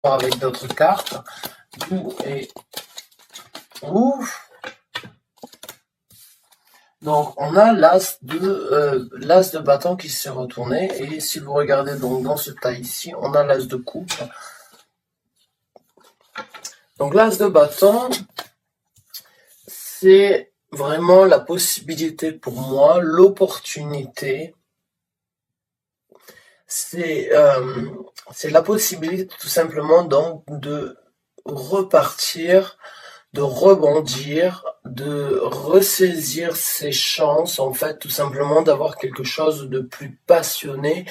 avec d'autres cartes. Et ouf. Donc on a l'as de bâton qui s'est retourné, et si vous regardez donc dans ce tas ici, on a l'as de coupe. Donc l'as de bâton, c'est vraiment la possibilité pour moi, l'opportunité, c'est la possibilité tout simplement donc de repartir, de rebondir, de ressaisir ses chances, en fait, tout simplement d'avoir quelque chose de plus passionné,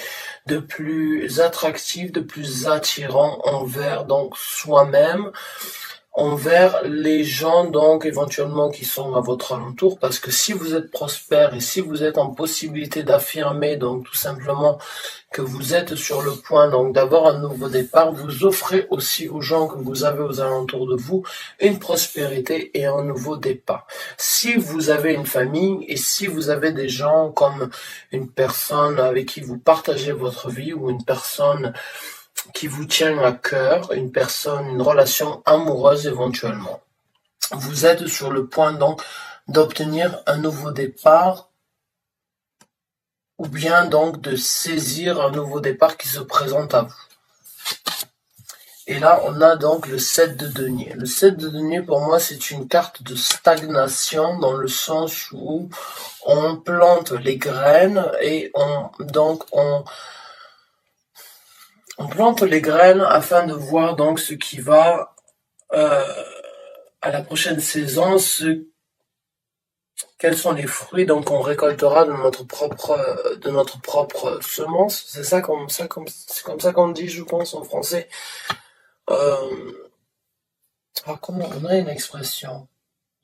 de plus attractif, de plus attirant envers donc soi-même, envers les gens donc éventuellement qui sont à votre alentour, parce que si vous êtes prospère et si vous êtes en possibilité d'affirmer donc tout simplement que vous êtes sur le point donc d'avoir un nouveau départ, vous offrez aussi aux gens que vous avez aux alentours de vous une prospérité et un nouveau départ. Si vous avez une famille et si vous avez des gens comme une personne avec qui vous partagez votre vie, ou une personne qui vous tient à cœur, une personne, une relation amoureuse éventuellement, vous êtes sur le point donc d'obtenir un nouveau départ, ou bien donc de saisir un nouveau départ qui se présente à vous. Et là, on a donc le 7 de denier. Le 7 de denier, pour moi, c'est une carte de stagnation, dans le sens où on plante les graines et on plante les graines afin de voir donc ce qui va à la prochaine saison, quels sont les fruits donc qu'on récoltera de notre propre semence. C'est comme ça qu'on dit, je pense, en français. Comment on a une expression?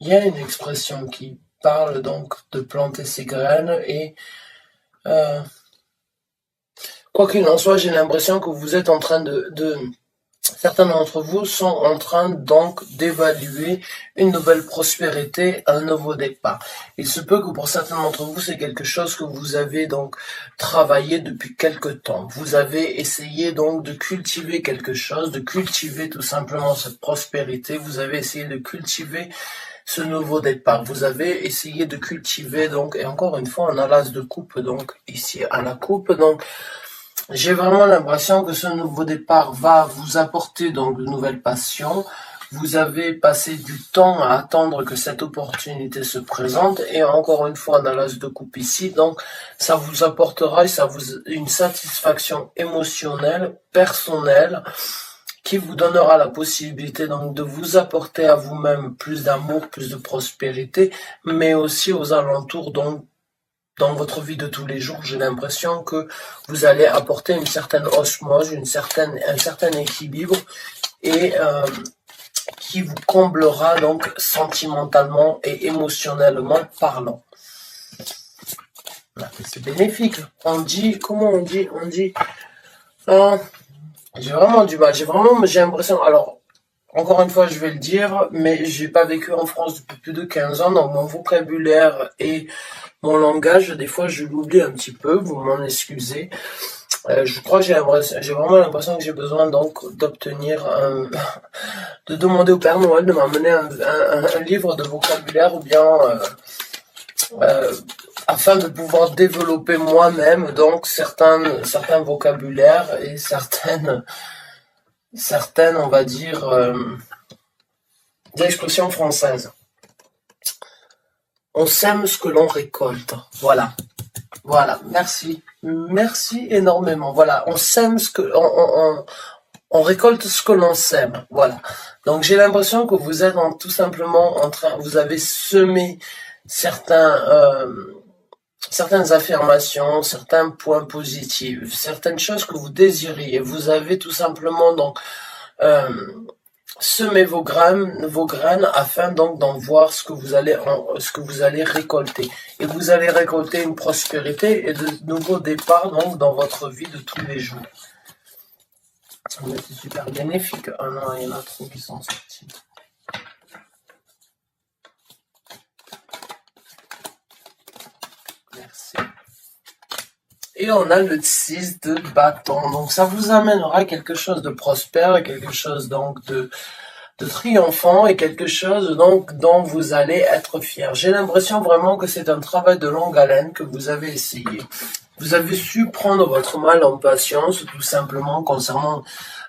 Il y a une expression qui parle donc de planter ses graines, et quoi qu'il en soit, j'ai l'impression que vous êtes en train certains d'entre vous sont en train donc d'évaluer une nouvelle prospérité, un nouveau départ. Il se peut que pour certains d'entre vous, c'est quelque chose que vous avez donc travaillé depuis quelque temps. Vous avez essayé donc de cultiver quelque chose, de cultiver tout simplement cette prospérité. Vous avez essayé de cultiver ce nouveau départ. Vous avez essayé de cultiver donc, et encore une fois, on a l'as de coupe donc ici à la coupe, donc j'ai vraiment l'impression que ce nouveau départ va vous apporter donc de nouvelles passions. Vous avez passé du temps à attendre que cette opportunité se présente, et encore une fois, on a l'as de coupe ici, donc ça vous apportera une satisfaction émotionnelle, personnelle, qui vous donnera la possibilité donc de vous apporter à vous-même plus d'amour, plus de prospérité, mais aussi aux alentours, donc dans votre vie de tous les jours. J'ai l'impression que vous allez apporter une certaine osmose, un certain équilibre, et qui vous comblera donc sentimentalement et émotionnellement parlant. C'est bénéfique. Comment on dit j'ai vraiment du mal. J'ai l'impression, alors, encore une fois, je vais le dire, mais j'ai pas vécu en France depuis plus de 15 ans, donc mon vocabulaire et mon langage, des fois, je l'oublie un petit peu, vous m'en excusez. Je crois que j'ai vraiment l'impression que j'ai besoin donc d'obtenir de demander au Père Noël de m'amener un livre de vocabulaire, ou bien afin de pouvoir développer moi-même donc certains vocabulaires et certaines, on va dire, expressions françaises. On sème ce que l'on récolte. Voilà, merci énormément. Voilà, on sème on récolte ce que l'on sème. Voilà. Donc j'ai l'impression que vous êtes tout simplement vous avez semé certaines affirmations, certains points positifs, certaines choses que vous désiriez. Vous avez tout simplement donc semez vos graines afin donc d'en voir ce que vous allez récolter. Et vous allez récolter une prospérité et de nouveaux départs donc dans votre vie de tous les jours. C'est super bénéfique. Ah non, il y en a trop qui sont sortis. Merci. Et on a le 6 de bâton. Donc ça vous amènera quelque chose de prospère, quelque chose donc de triomphant et quelque chose donc dont vous allez être fier. J'ai l'impression vraiment que c'est un travail de longue haleine que vous avez essayé. Vous avez su prendre votre mal en patience, tout simplement, concernant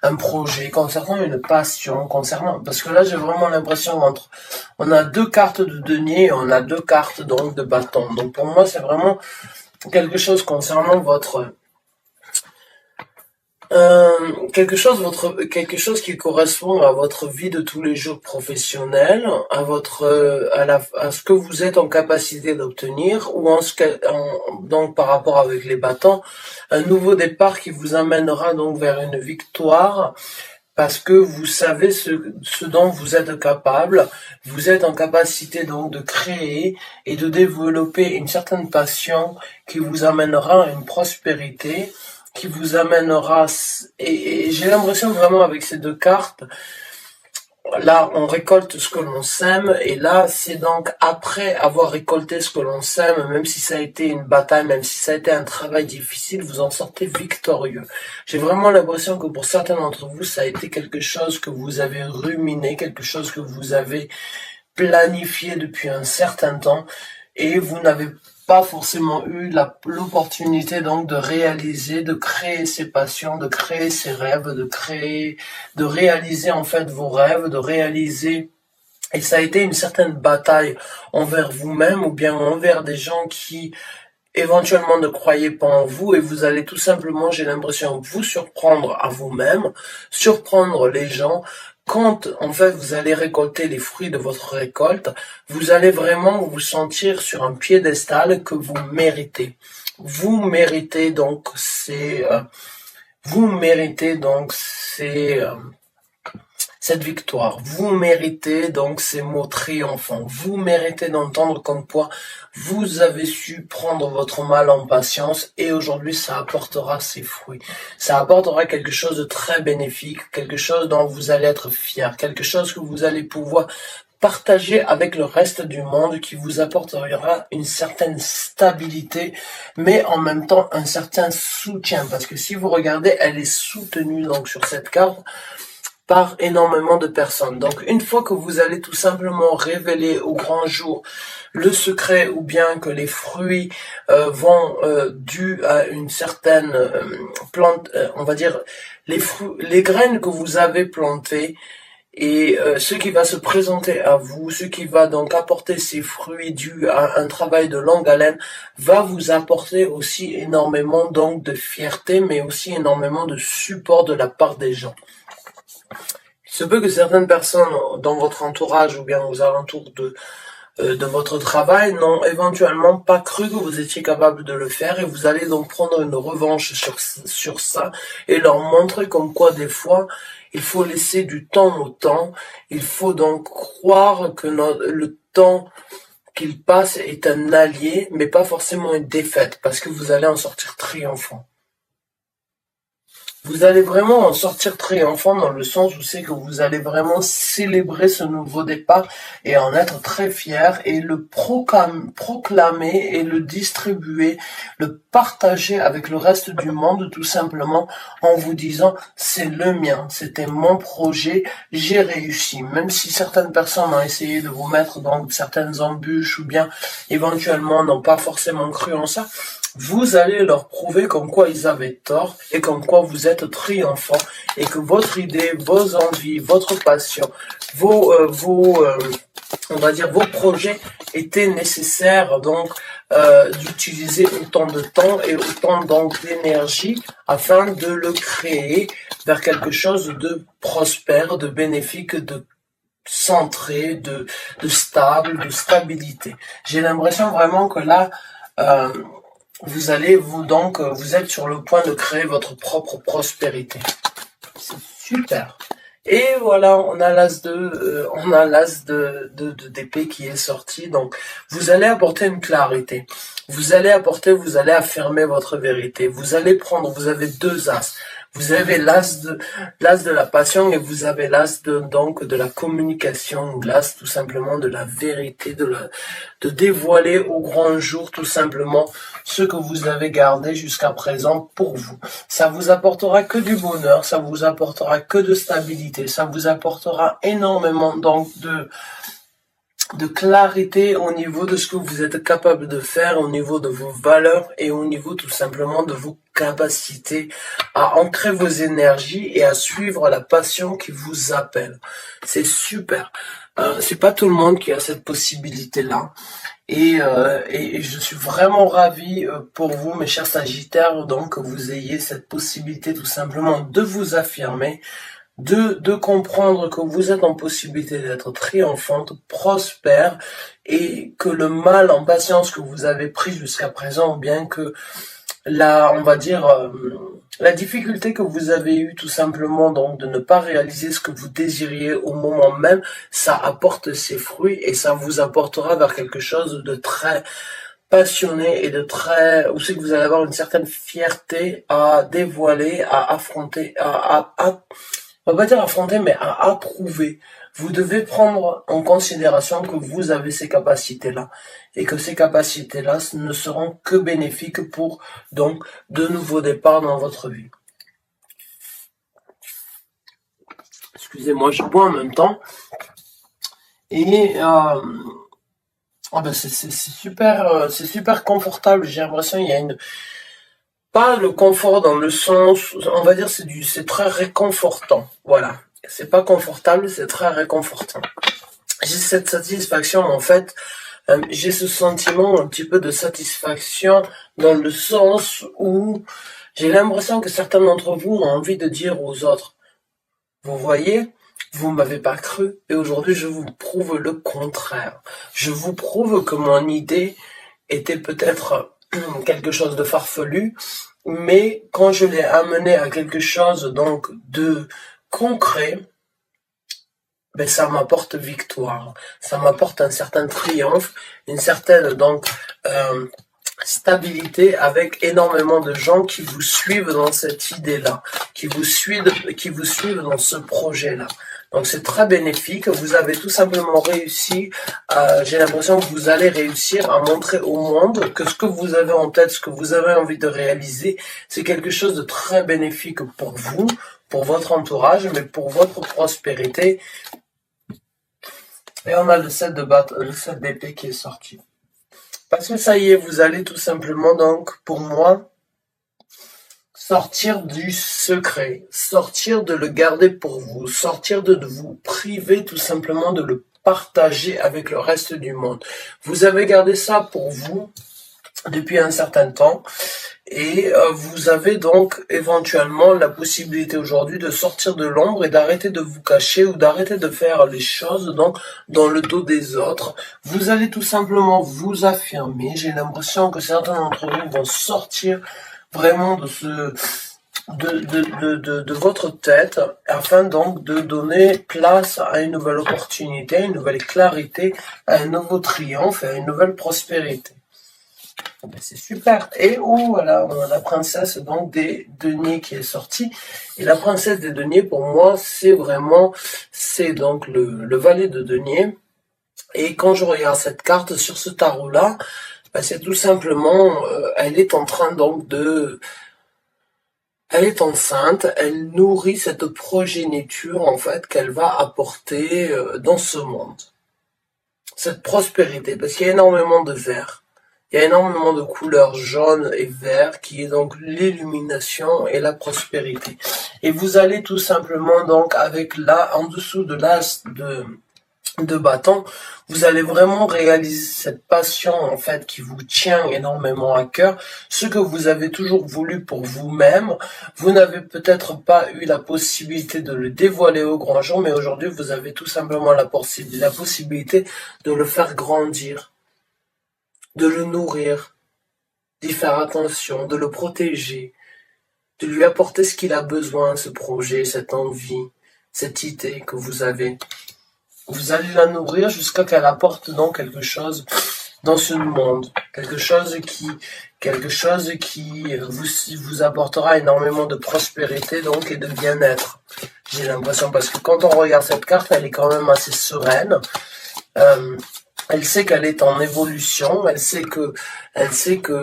un projet, concernant une passion, concernant, parce que là, j'ai vraiment l'impression on a deux cartes de denier, et on a deux cartes, donc, de bâton. Donc, pour moi, c'est vraiment quelque chose concernant quelque chose qui correspond à votre vie de tous les jours professionnelle, à ce que vous êtes en capacité d'obtenir, ou donc par rapport avec les bâtons, un nouveau départ qui vous amènera donc vers une victoire, parce que vous savez ce dont vous êtes capable, vous êtes en capacité donc de créer et de développer une certaine passion qui vous amènera à une prospérité, qui vous amènera, et j'ai l'impression vraiment avec ces deux cartes, là on récolte ce que l'on sème, et là c'est donc après avoir récolté ce que l'on sème, même si ça a été une bataille, même si ça a été un travail difficile, vous en sortez victorieux. J'ai vraiment l'impression que pour certains d'entre vous, ça a été quelque chose que vous avez ruminé, quelque chose que vous avez planifié depuis un certain temps, et vous n'avez pas forcément eu l'opportunité donc de réaliser, de créer ses passions, de créer ses rêves, de réaliser en fait vos rêves, de réaliser, et ça a été une certaine bataille envers vous-même ou bien envers des gens qui éventuellement ne croyaient pas en vous, et vous allez tout simplement, j'ai l'impression, vous surprendre à vous-même, surprendre les gens. Quand, en fait, vous allez récolter les fruits de votre récolte, vous allez vraiment vous sentir sur un piédestal que vous méritez. Vous méritez donc cette victoire. Vous méritez donc ces mots triomphants. Vous méritez d'entendre comme quoi vous avez su prendre votre mal en patience, et aujourd'hui ça apportera ses fruits. Ça apportera quelque chose de très bénéfique, quelque chose dont vous allez être fier, quelque chose que vous allez pouvoir partager avec le reste du monde, qui vous apportera une certaine stabilité, mais en même temps un certain soutien, parce que si vous regardez, elle est soutenue donc sur cette carte par énormément de personnes. Donc une fois que vous allez tout simplement révéler au grand jour le secret, ou bien que les fruits vont dus à une certaine plante, on va dire les graines que vous avez plantées, et ce qui va se présenter à vous, ce qui va donc apporter ces fruits dus à un travail de longue haleine, va vous apporter aussi énormément donc de fierté, mais aussi énormément de support de la part des gens. Il se peut que certaines personnes dans votre entourage ou bien aux alentours de votre travail n'ont éventuellement pas cru que vous étiez capable de le faire, et vous allez donc prendre une revanche sur ça et leur montrer comme quoi des fois il faut laisser du temps au temps, il faut donc croire que le temps qu'il passe est un allié, mais pas forcément une défaite, parce que vous allez en sortir triomphant. Vous allez vraiment en sortir triomphant, dans le sens où c'est que vous allez vraiment célébrer ce nouveau départ et en être très fier, et le proclamer et le distribuer, le partager avec le reste du monde, tout simplement en vous disant c'est le mien, c'était mon projet, j'ai réussi. Même si certaines personnes ont essayé de vous mettre dans certaines embûches, ou bien éventuellement n'ont pas forcément cru en ça, vous allez leur prouver comme quoi ils avaient tort, et comme quoi vous êtes triomphant, et que votre idée, vos envies, votre passion, on va dire vos projets étaient nécessaires, donc d'utiliser autant de temps et autant donc d'énergie afin de le créer vers quelque chose de prospère, de bénéfique, de centré, de stable, de stabilité. J'ai l'impression vraiment que là, vous êtes sur le point de créer votre propre prospérité. C'est super. Et voilà, on a l'as d'épée qui est sorti. Donc, vous allez apporter une clarité. Vous allez affirmer votre vérité. Vous avez deux as. Vous avez l'as de la passion et vous avez l'as donc de la communication, l'as tout simplement de la vérité, de dévoiler au grand jour tout simplement ce que vous avez gardé jusqu'à présent pour vous. Ça vous apportera que du bonheur, ça vous apportera que de stabilité, ça vous apportera énormément donc de clarité au niveau de ce que vous êtes capable de faire, au niveau de vos valeurs et au niveau tout simplement de vos capacités à ancrer vos énergies et à suivre la passion qui vous appelle. C'est super. C'est pas tout le monde qui a cette possibilité-là. Et je suis vraiment ravi pour vous, mes chers Sagittaires, donc que vous ayez cette possibilité tout simplement de vous affirmer, de comprendre que vous êtes en possibilité d'être triomphante, prospère, et que le mal en patience que vous avez pris jusqu'à présent, ou bien que on va dire, la difficulté que vous avez eue tout simplement donc de ne pas réaliser ce que vous désiriez au moment même, ça apporte ses fruits et ça vous apportera vers quelque chose de très passionné et de très, où c'est que vous allez avoir une certaine fierté à dévoiler, à affronter, on va pas dire affronter, mais à approuver. Vous devez prendre en considération que vous avez ces capacités-là et que ces capacités-là ne seront que bénéfiques pour donc de nouveaux départs dans votre vie. Excusez-moi, je bois en même temps. Et c'est super confortable. J'ai l'impression qu'il y a pas le confort dans le sens, on va dire c'est très réconfortant. Voilà. C'est pas confortable, c'est très réconfortant. J'ai cette satisfaction, en fait, j'ai ce sentiment un petit peu de satisfaction dans le sens où j'ai l'impression que certains d'entre vous ont envie de dire aux autres, vous voyez, vous m'avez pas cru et aujourd'hui je vous prouve le contraire. Je vous prouve que mon idée était peut-être quelque chose de farfelu, mais quand je l'ai amené à quelque chose donc de concret, ben ça m'apporte victoire, ça m'apporte un certain triomphe, une certaine donc stabilité avec énormément de gens qui vous suivent dans cette idée-là, qui vous suivent dans ce projet-là. Donc c'est très bénéfique, vous avez tout simplement réussi, j'ai l'impression que vous allez réussir à montrer au monde que ce que vous avez en tête, ce que vous avez envie de réaliser, c'est quelque chose de très bénéfique pour vous, pour votre entourage, mais pour votre prospérité. Et on a le 7 d'épée qui est sorti. Parce que ça y est, vous allez tout simplement donc, pour moi, sortir du secret, sortir de le garder pour vous, sortir de vous priver tout simplement de le partager avec le reste du monde. Vous avez gardé ça pour vous depuis un certain temps et vous avez donc éventuellement la possibilité aujourd'hui de sortir de l'ombre et d'arrêter de vous cacher ou d'arrêter de faire les choses donc dans le dos des autres. Vous allez tout simplement vous affirmer. J'ai l'impression que certains d'entre vous vont sortir vraiment de votre tête afin donc de donner place à une nouvelle opportunité, à une nouvelle clarité, à un nouveau triomphe et à une nouvelle prospérité. Ben, c'est super. Et voilà, on a la princesse donc des deniers qui est sortie. Et la princesse des deniers, pour moi, c'est donc le valet de deniers. Et quand je regarde cette carte sur ce tarot-là, ben, c'est tout simplement, elle est en train donc elle est enceinte, elle nourrit cette progéniture en fait qu'elle va apporter dans ce monde. Cette prospérité, parce qu'il y a énormément de vert. Il y a énormément de couleurs jaune et vert qui est donc l'illumination et la prospérité. Et vous allez tout simplement donc avec là, en dessous de l'as de bâton, vous allez vraiment réaliser cette passion en fait qui vous tient énormément à cœur, ce que vous avez toujours voulu pour vous-même. Vous n'avez peut-être pas eu la possibilité de le dévoiler au grand jour, mais aujourd'hui vous avez tout simplement la possibilité de le faire grandir, de le nourrir, d'y faire attention, de le protéger, de lui apporter ce qu'il a besoin, ce projet, cette envie, cette idée que vous avez. Vous allez la nourrir jusqu'à qu'elle apporte donc quelque chose dans ce monde, quelque chose qui vous apportera énormément de prospérité donc et de bien-être. J'ai l'impression, parce que quand on regarde cette carte, elle est quand même assez sereine. Elle sait qu'elle est en évolution, elle sait que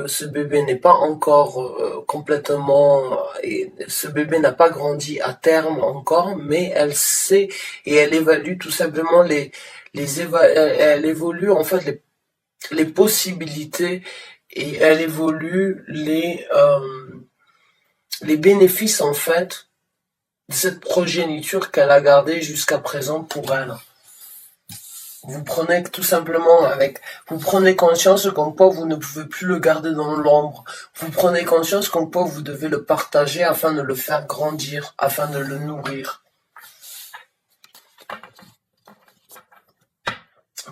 ce bébé n'est pas encore complètement, et ce bébé n'a pas grandi à terme encore, mais elle sait et elle évalue tout simplement elle évolue en fait les possibilités, et elle évolue les bénéfices en fait de cette progéniture qu'elle a gardée jusqu'à présent pour elle. Vous prenez tout simplement vous prenez conscience comme quoi vous ne pouvez plus le garder dans l'ombre. Vous prenez conscience comme quoi vous devez le partager afin de le faire grandir, afin de le nourrir.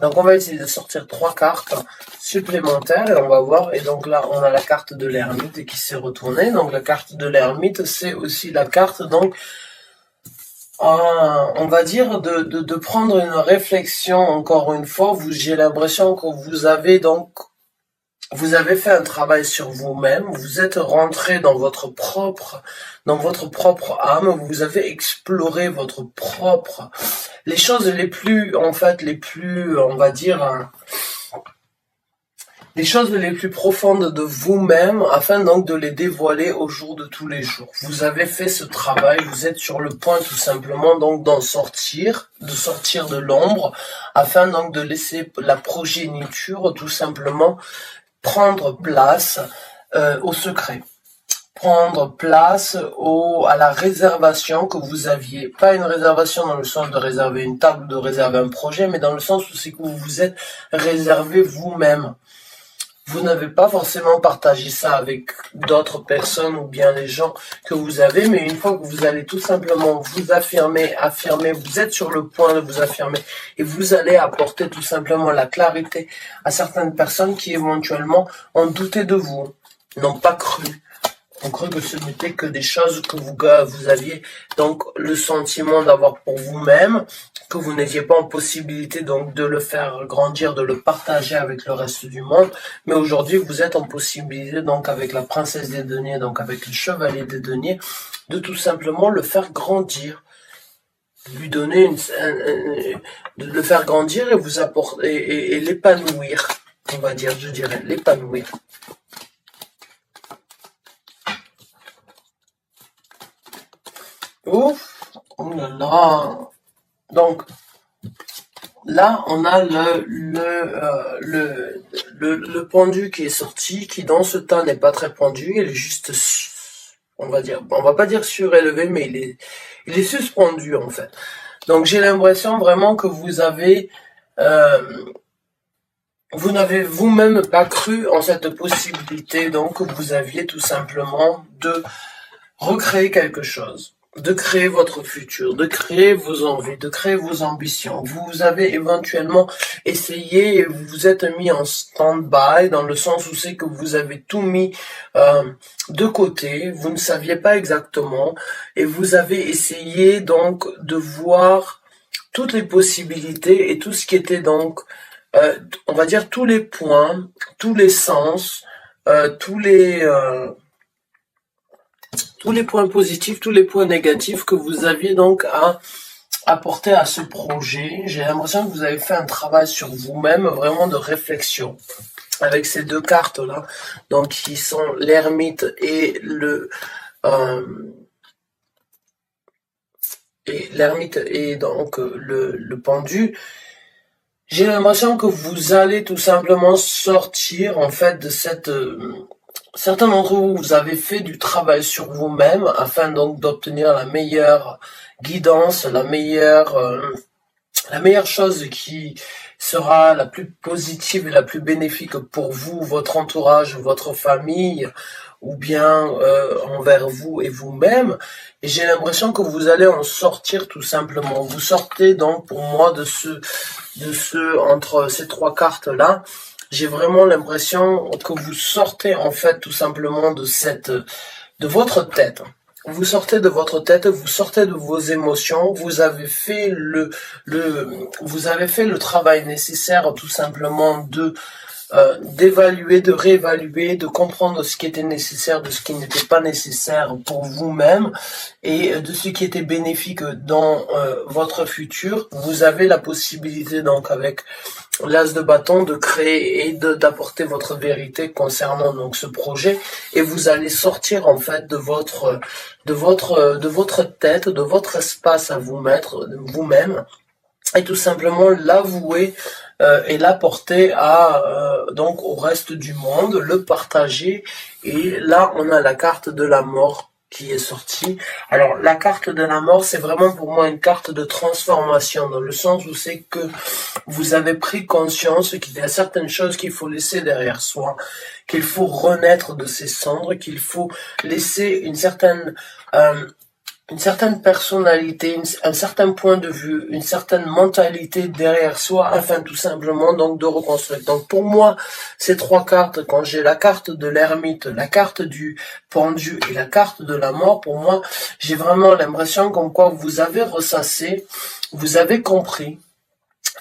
Donc on va essayer de sortir 3 cartes supplémentaires et on va voir. Et donc là on a la carte de l'ermite qui s'est retournée. Donc la carte de l'ermite, c'est aussi la carte donc on va dire de prendre une réflexion. Encore une fois, j'ai l'impression que vous avez fait un travail sur vous-même, vous êtes rentré dans votre propre âme, vous avez exploré les choses les plus, on va dire, les choses les plus profondes de vous-même, afin donc de les dévoiler au jour de tous les jours. Vous avez fait ce travail, vous êtes sur le point tout simplement donc de sortir de l'ombre, afin donc de laisser la progéniture tout simplement prendre place au secret. Prendre place à la réservation que vous aviez. Pas une réservation dans le sens de réserver une table, de réserver un projet, mais dans le sens où c'est que vous vous êtes réservé vous-même. Vous n'avez pas forcément partagé ça avec d'autres personnes ou bien les gens que vous avez, mais une fois que vous allez tout simplement vous affirmer, vous êtes sur le point de vous affirmer et vous allez apporter tout simplement la clarité à certaines personnes qui éventuellement ont douté de vous, n'ont pas cru. On cru que ce n'était que des choses que vous aviez donc le sentiment d'avoir pour vous-même, que vous n'étiez pas en possibilité donc de le faire grandir, de le partager avec le reste du monde. Mais aujourd'hui, vous êtes en possibilité donc avec la princesse des deniers, donc avec le chevalier des deniers, de tout simplement le faire grandir, lui donner de le faire grandir et vous apporter et l'épanouir, on va dire, je dirais, l'épanouir. Ouf, oh là là. Donc là, on a le pendu qui est sorti, qui dans ce temps n'est pas très pendu, il est juste, on va pas dire surélevé, mais il est suspendu en fait. Donc j'ai l'impression vraiment que vous n'avez vous-même pas cru en cette possibilité, donc vous aviez tout simplement de recréer quelque chose, de créer votre futur, de créer vos envies, de créer vos ambitions. Vous avez éventuellement essayé et vous vous êtes mis en stand-by, dans le sens où c'est que vous avez tout mis de côté, vous ne saviez pas exactement, et vous avez essayé donc de voir toutes les possibilités et tout ce qui était donc, on va dire, tous les points, tous les sens, tous les points positifs, tous les points négatifs que vous aviez donc à apporter à ce projet. J'ai l'impression que vous avez fait un travail sur vous-même, vraiment de réflexion, avec ces 2 cartes là, donc qui sont l'ermite et donc le pendu. J'ai l'impression que vous allez tout simplement sortir en fait de cette certains d'entre vous avez fait du travail sur vous-même afin donc d'obtenir la meilleure guidance, la meilleure chose qui sera la plus positive et la plus bénéfique pour vous, votre entourage, votre famille, ou bien envers vous et vous-même. Et j'ai l'impression que vous allez en sortir tout simplement. Vous sortez donc pour moi de entre ces 3 cartes là. J'ai vraiment l'impression que vous sortez en fait tout simplement de votre tête. Vous sortez de votre tête, vous sortez de vos émotions, vous avez fait vous avez fait le travail nécessaire tout simplement d'évaluer, de réévaluer, de comprendre ce qui était nécessaire, de ce qui n'était pas nécessaire pour vous-même et de ce qui était bénéfique dans votre futur. Vous avez la possibilité donc avec l'as de bâton de créer et d'apporter votre vérité concernant donc ce projet, et vous allez sortir en fait de votre tête, de votre espace à vous mettre vous-même, et tout simplement l'avouer et l'apporter à donc au reste du monde, le partager. Et là on a la carte de la mort qui est sortie. Alors la carte de la mort, c'est vraiment pour moi une carte de transformation, dans le sens où c'est que vous avez pris conscience qu'il y a certaines choses qu'il faut laisser derrière soi, qu'il faut renaître de ses cendres, qu'il faut laisser une certaine personnalité, un certain point de vue, une certaine mentalité derrière soi, afin tout simplement donc de reconstruire. Donc pour moi, ces trois cartes, quand j'ai la carte de l'ermite, la carte du pendu et la carte de la mort, pour moi, j'ai vraiment l'impression comme quoi vous avez ressassé, vous avez compris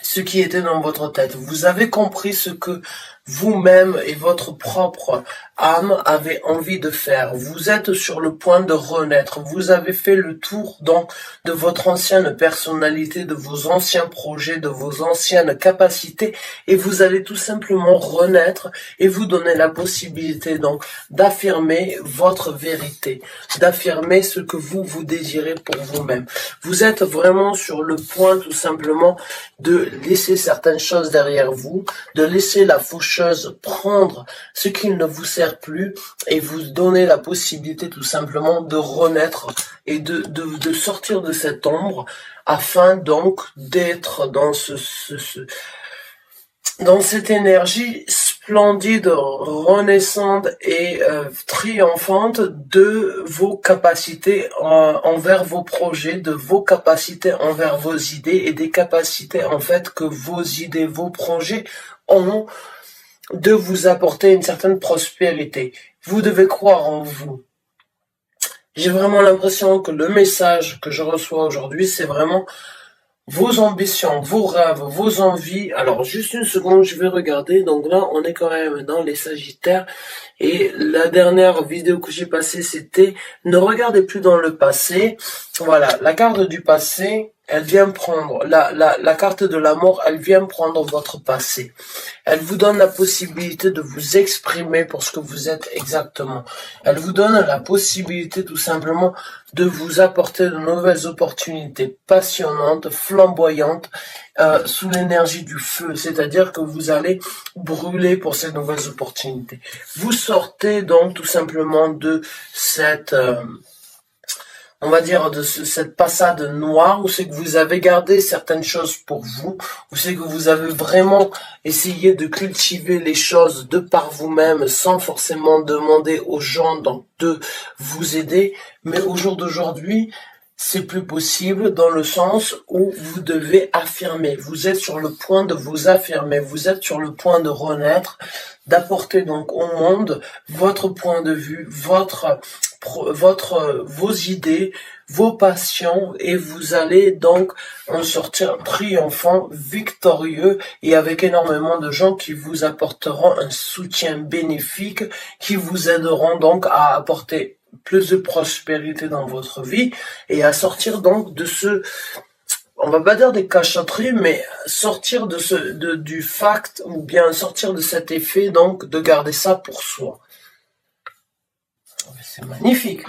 ce qui était dans votre tête. Vous avez compris ce que vous-même et votre propre âme avez envie de faire. Vous êtes sur le point de renaître. Vous avez fait le tour donc de votre ancienne personnalité, de vos anciens projets, de vos anciennes capacités, et vous allez tout simplement renaître et vous donner la possibilité donc d'affirmer votre vérité, d'affirmer ce que vous désirez pour vous-même. Vous êtes vraiment sur le point tout simplement de laisser certaines choses derrière vous, de laisser la faucheuse prendre ce qui ne vous sert plus et vous donner la possibilité tout simplement de renaître et de sortir de cette ombre, afin donc d'être dans dans cette énergie splendide, renaissante et triomphante de vos capacités envers vos projets, de vos capacités envers vos idées, et des capacités en fait que vos idées, vos projets ont de vous apporter une certaine prospérité. Vous devez croire en vous. J'ai vraiment l'impression que le message que je reçois aujourd'hui, c'est vraiment vos ambitions, vos rêves, vos envies. Alors, juste une seconde, je vais regarder. Donc là, on est quand même dans les Sagittaires. Et la dernière vidéo que j'ai passée, c'était « Ne regardez plus dans le passé ». Voilà, la carte du passé, elle vient prendre, la carte de la mort, elle vient prendre votre passé. Elle vous donne la possibilité de vous exprimer pour ce que vous êtes exactement. Elle vous donne la possibilité tout simplement de vous apporter de nouvelles opportunités passionnantes, flamboyantes, sous l'énergie du feu. C'est-à-dire que vous allez brûler pour ces nouvelles opportunités. Vous sortez donc tout simplement de cette... on va dire de cette passade noire, où c'est que vous avez gardé certaines choses pour vous, où c'est que vous avez vraiment essayé de cultiver les choses de par vous-même, sans forcément demander aux gens donc de vous aider. Mais au jour d'aujourd'hui, c'est plus possible, dans le sens où vous devez affirmer. Vous êtes sur le point de vous affirmer, vous êtes sur le point de renaître, d'apporter donc au monde votre point de vue, vos idées, vos passions, et vous allez donc en sortir triomphant, victorieux, et avec énormément de gens qui vous apporteront un soutien bénéfique, qui vous aideront donc à apporter plus de prospérité dans votre vie, et à sortir donc de ce, on va pas dire des cachotteries, mais sortir du fact, ou bien sortir de cet effet donc de garder ça pour soi. C'est magnifique.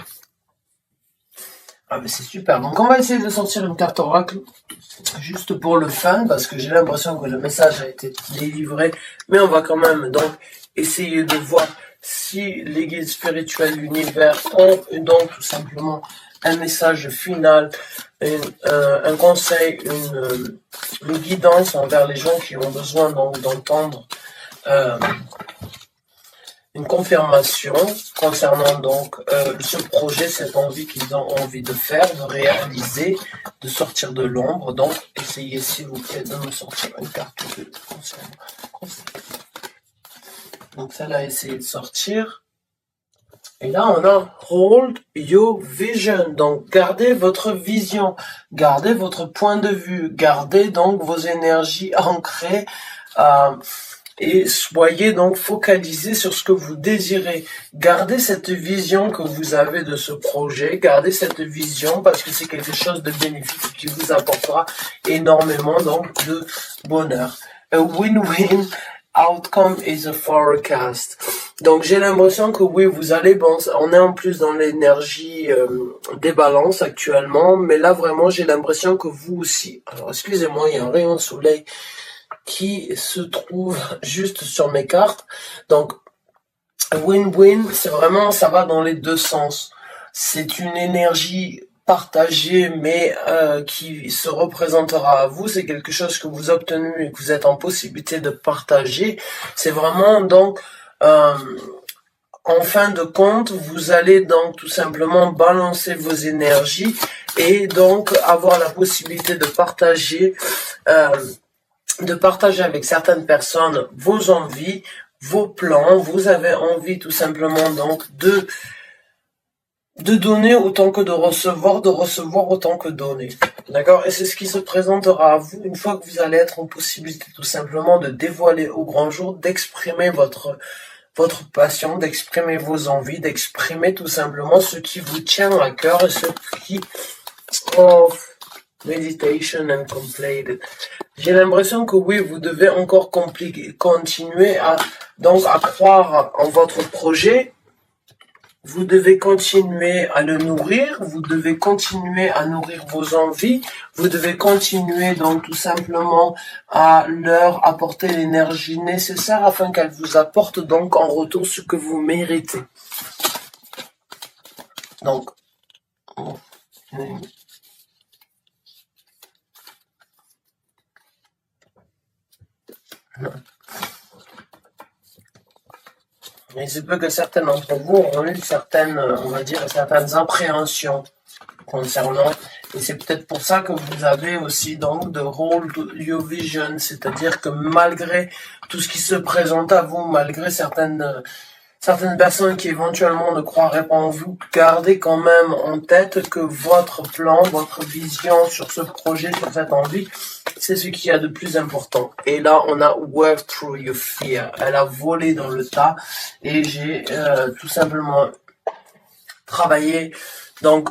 Ah mais c'est super. Donc on va essayer de sortir une carte oracle juste pour le fun, parce que j'ai l'impression que le message a été délivré, mais on va quand même donc essayer de voir si les guides spirituels de l'univers ont donc tout simplement un message final, un conseil, une guidance envers les gens qui ont besoin donc d'entendre une confirmation concernant donc ce projet, cette envie qu'ils ont envie de faire, de réaliser, de sortir de l'ombre. Donc essayez s'il vous plaît de me sortir une carte de conseil. Donc celle-là a essayé de sortir. Et là, on a Hold Your Vision. Donc, gardez votre vision, gardez votre point de vue, gardez donc vos énergies ancrées et soyez donc focalisés sur ce que vous désirez. Gardez cette vision que vous avez de ce projet, gardez cette vision parce que c'est quelque chose de bénéfique qui vous apportera énormément donc de bonheur. A win-win outcome is a forecast. Donc j'ai l'impression que oui, vous allez, bon, on est en plus dans l'énergie des balances actuellement, mais là vraiment j'ai l'impression que vous aussi, alors excusez-moi, il y a un rayon de soleil qui se trouve juste sur mes cartes. Donc, win-win, c'est vraiment, ça va dans les deux sens. C'est une énergie partagée, mais qui se représentera à vous. C'est quelque chose que vous obtenez et que vous êtes en possibilité de partager. C'est vraiment donc... en fin de compte, vous allez donc tout simplement balancer vos énergies et donc avoir la possibilité de partager avec certaines personnes vos envies, vos plans. Vous avez envie tout simplement donc de donner autant que de recevoir autant que donner. D'accord? Et c'est ce qui se présentera à vous une fois que vous allez être en possibilité tout simplement de dévoiler au grand jour, d'exprimer votre passion, d'exprimer vos envies, d'exprimer tout simplement ce qui vous tient à cœur et ce qui... meditation and completed. J'ai l'impression que oui, vous devez encore continuer à croire en votre projet. Vous devez continuer à le nourrir. Vous devez continuer à nourrir vos envies. Vous devez continuer donc tout simplement à leur apporter l'énergie nécessaire afin qu'elle vous apporte donc en retour ce que vous méritez. Donc, il se peut que certains d'entre vous ont eu certaines appréhensions concernant, et c'est peut-être pour ça que vous avez aussi donc de hold your vision, c'est-à-dire que malgré tout ce qui se présente à vous, malgré certaines personnes qui éventuellement ne croiraient pas en vous, gardez quand même en tête que votre plan, votre vision sur ce projet, sur cette envie, c'est ce qu'il y a de plus important. Et là, on a work through your fear. Elle a volé dans le tas et j'ai tout simplement travaillé. Donc,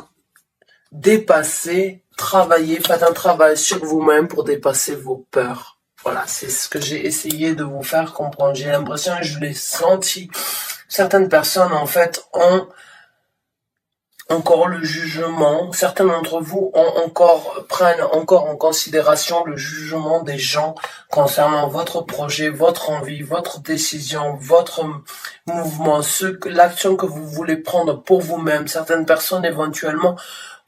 dépasser, travailler, faites un travail sur vous-même pour dépasser vos peurs. Voilà, c'est ce que j'ai essayé de vous faire comprendre. J'ai l'impression, et je l'ai senti, certaines personnes, en fait, ont encore le jugement. Certains d'entre vous prennent encore en considération le jugement des gens concernant votre projet, votre envie, votre décision, votre mouvement, l'action que vous voulez prendre pour vous-même. Certaines personnes, éventuellement,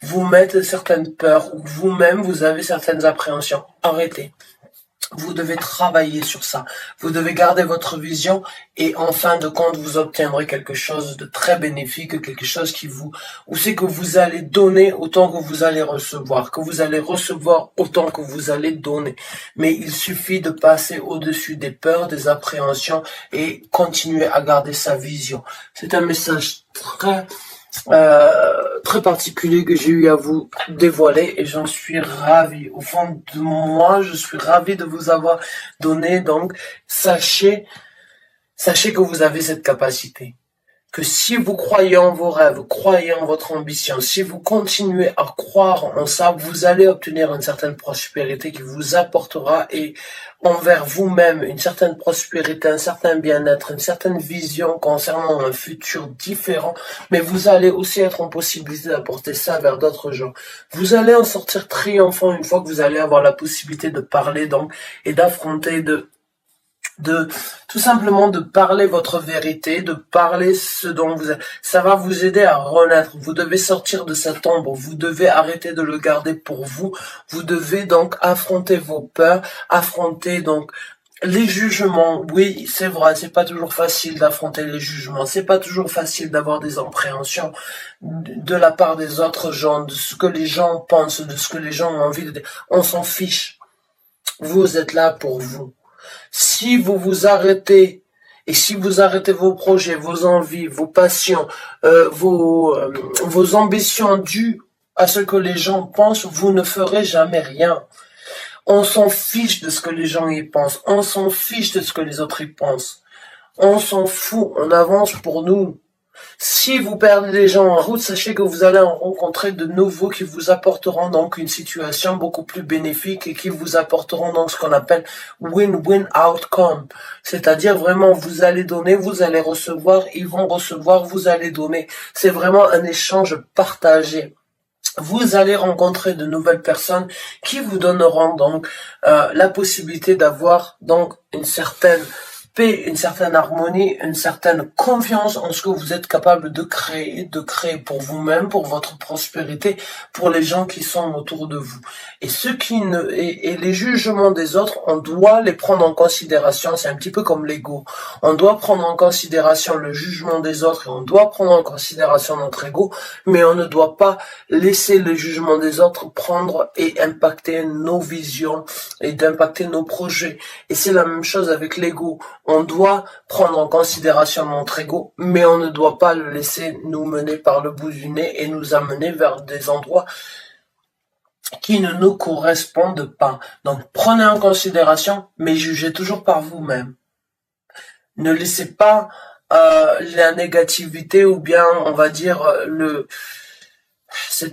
vous mettent certaines peurs ou vous-même, vous avez certaines appréhensions. Arrêtez. Vous devez travailler sur ça. Vous devez garder votre vision et en fin de compte, vous obtiendrez quelque chose de très bénéfique, quelque chose où c'est que vous allez donner autant que vous allez recevoir, que vous allez recevoir autant que vous allez donner. Mais il suffit de passer au-dessus des peurs, des appréhensions et continuer à garder sa vision. C'est un message très particulier que j'ai eu à vous dévoiler et j'en suis ravi. Au fond de moi, je suis ravi de vous avoir donné. Donc, sachez que vous avez cette capacité. Que si vous croyez en vos rêves, croyez en votre ambition, si vous continuez à croire en ça, vous allez obtenir une certaine prospérité qui vous apportera et envers vous-même une certaine prospérité, un certain bien-être, une certaine vision concernant un futur différent, mais vous allez aussi être en possibilité d'apporter ça vers d'autres gens. Vous allez en sortir triomphant une fois que vous allez avoir la possibilité de parler donc et d'affronter tout simplement de parler votre vérité, de parler ce dont ça va vous aider à renaître. Vous devez sortir de cette ombre, vous devez arrêter de le garder pour vous. Vous devez donc affronter vos peurs, affronter donc les jugements. Oui, c'est vrai, c'est pas toujours facile d'affronter les jugements, c'est pas toujours facile d'avoir des appréhensions de la part des autres gens, de ce que les gens pensent, de ce que les gens ont envie de dire. On s'en fiche. Vous êtes là pour vous. Si vous vous arrêtez, et si vous arrêtez vos projets, vos envies, vos passions, vos ambitions dues à ce que les gens pensent, vous ne ferez jamais rien. On s'en fiche de ce que les gens y pensent. On s'en fiche de ce que les autres y pensent. On s'en fout. On avance pour nous. Si vous perdez des gens en route, sachez que vous allez en rencontrer de nouveaux qui vous apporteront donc une situation beaucoup plus bénéfique et qui vous apporteront donc ce qu'on appelle win-win outcome. C'est-à-dire vraiment vous allez donner, vous allez recevoir, ils vont recevoir, vous allez donner. C'est vraiment un échange partagé. Vous allez rencontrer de nouvelles personnes qui vous donneront donc la possibilité d'avoir donc une certaine paix, une certaine harmonie, une certaine confiance en ce que vous êtes capable de créer pour vous-même, pour votre prospérité, pour les gens qui sont autour de vous. Et ceux qui ne, et les jugements des autres, on doit les prendre en considération. C'est un petit peu comme l'ego. On doit prendre en considération le jugement des autres et on doit prendre en considération notre ego, mais on ne doit pas laisser le jugement des autres prendre et impacter nos visions et d'impacter nos projets. Et c'est la même chose avec l'ego. On doit prendre en considération notre ego, mais on ne doit pas le laisser nous mener par le bout du nez et nous amener vers des endroits qui ne nous correspondent pas. Donc prenez en considération, mais jugez toujours par vous-même. Ne laissez pas la négativité ou bien, on va dire, ces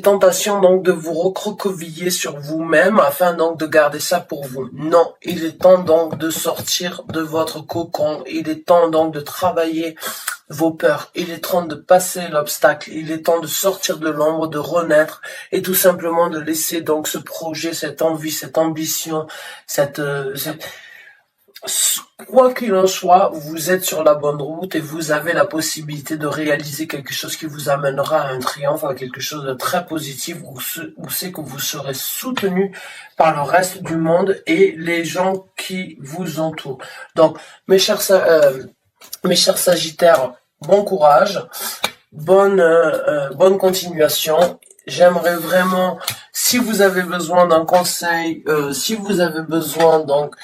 tentations donc de vous recroqueviller sur vous-même afin donc de garder ça pour vous. Non, il est temps donc de sortir de votre cocon, il est temps donc de travailler vos peurs, il est temps de passer l'obstacle, il est temps de sortir de l'ombre, de renaître et tout simplement de laisser donc ce projet, cette envie, cette ambition, quoi qu'il en soit, vous êtes sur la bonne route et vous avez la possibilité de réaliser quelque chose qui vous amènera à un triomphe, à quelque chose de très positif, où c'est que vous serez soutenu par le reste du monde et les gens qui vous entourent. Donc, mes chers Sagittaires, bon courage, bonne continuation. J'aimerais vraiment, si vous avez besoin d'un conseil, si vous avez besoin donc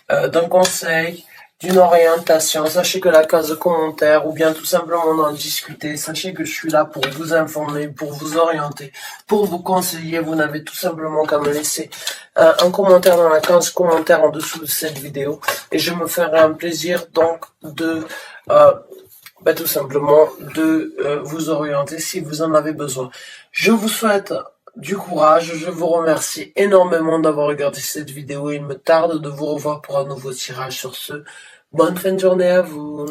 d'un conseil, d'une orientation, sachez que la case de commentaires ou bien tout simplement d'en discuter, sachez que je suis là pour vous informer, pour vous orienter, pour vous conseiller. Vous n'avez tout simplement qu'à me laisser un commentaire dans la case commentaires en dessous de cette vidéo et je me ferai un plaisir donc de tout simplement de vous orienter si vous en avez besoin. Je vous souhaite du courage, je vous remercie énormément d'avoir regardé cette vidéo. Il me tarde de vous revoir pour un nouveau tirage. Sur ce, bonne fin de journée à vous.